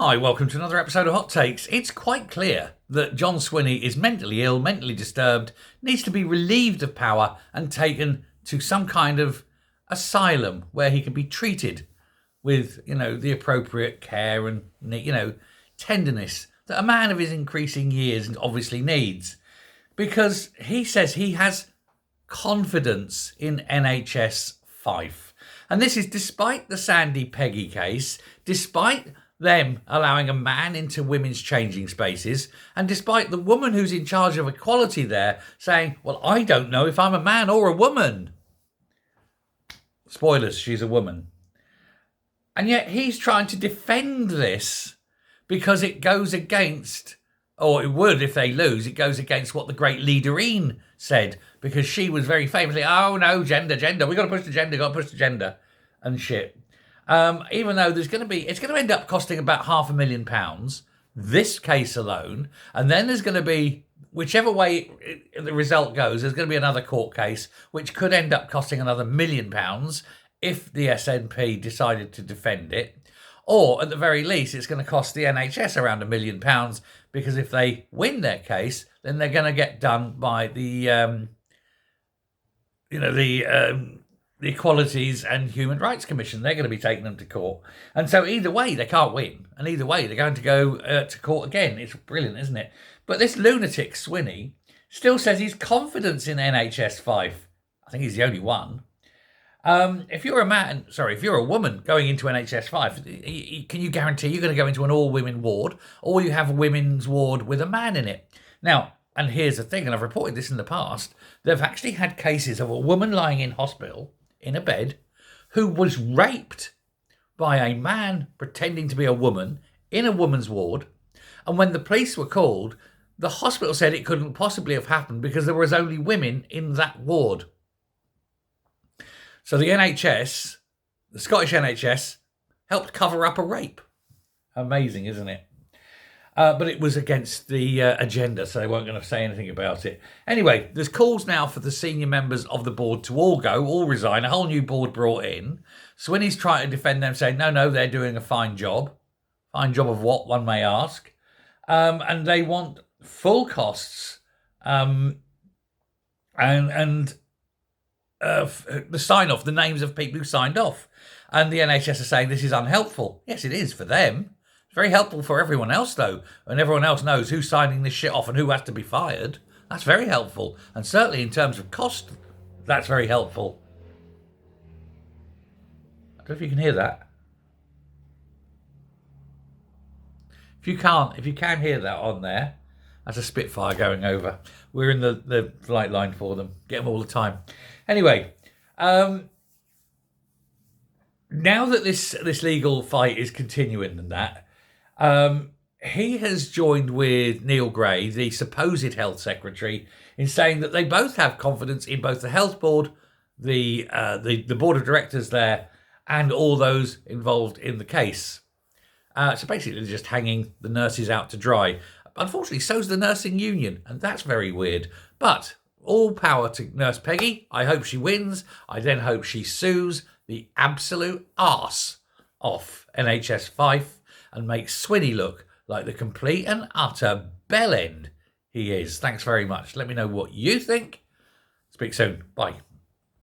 Hi, welcome to another episode of Hot Takes. It's quite clear that John Swinney is mentally ill, mentally disturbed, needs to be relieved of power and taken to some kind of asylum where he can be treated with, the appropriate care and, tenderness that a man of his increasing years obviously needs. Because he says he has confidence in NHS Fife. And this is despite the Sandy Peggy case, despite them allowing a man into women's changing spaces, and despite the woman who's in charge of equality there saying, well, I don't know if I'm a man or a woman. Spoilers, she's a woman. And yet he's trying to defend this because it goes against, or it would if they lose, it goes against what the great leaderine said, because she was very famously, oh no, gender, we've got to push the gender, and shit. Even though it's going to end up costing about £500,000, this case alone, and then there's going to be, whichever way the result goes, there's going to be another court case, which could end up costing another £1 million if the SNP decided to defend it. Or, at the very least, it's going to cost the NHS around £1 million, because if they win their case, then they're going to get done by the Equalities and Human Rights Commission. They're going to be taking them to court. And so either way, they can't win. And either way, they're going to go to court again. It's brilliant, isn't it? But this lunatic, Swinney, still says he's confident in NHS Fife. I think he's the only one. If you're a woman going into NHS Fife, can you guarantee you're going to go into an all-women ward, or will you have a women's ward with a man in it? Now, and here's the thing, and I've reported this in the past, they've actually had cases of a woman lying in hospital in a bed who was raped by a man pretending to be a woman in a woman's ward. And when the police were called, the hospital said it couldn't possibly have happened because there was only women in that ward. So the NHS, the Scottish NHS, helped cover up a rape. Amazing, isn't it? But it was against the agenda, so they weren't going to say anything about it. Anyway, there's calls now for the senior members of the board to all resign, a whole new board brought in. Swinney's trying to defend them, saying, no, they're doing a fine job. Fine job of what, one may ask. And they want full costs and the sign-off, the names of people who signed off. And the NHS are saying this is unhelpful. Yes, it is for them. It's very helpful for everyone else, though, and everyone else knows who's signing this shit off and who has to be fired. That's very helpful. And certainly in terms of cost, that's very helpful. I don't know if you can hear that. If you can hear that on there, that's a Spitfire going over. We're in the flight line for them. Get them all the time. Anyway, now that this legal fight is continuing and that, he has joined with Neil Gray, the supposed health secretary, in saying that they both have confidence in both the health board, the board of directors there, and all those involved in the case. So basically, they're just hanging the nurses out to dry. Unfortunately, so's the nursing union, and that's very weird. But all power to Nurse Peggy. I hope she wins. I then hope she sues the absolute arse off NHS Fife and makes Swinney look like the complete and utter bellend he is. Thanks very much. Let me know what you think. Speak soon. Bye.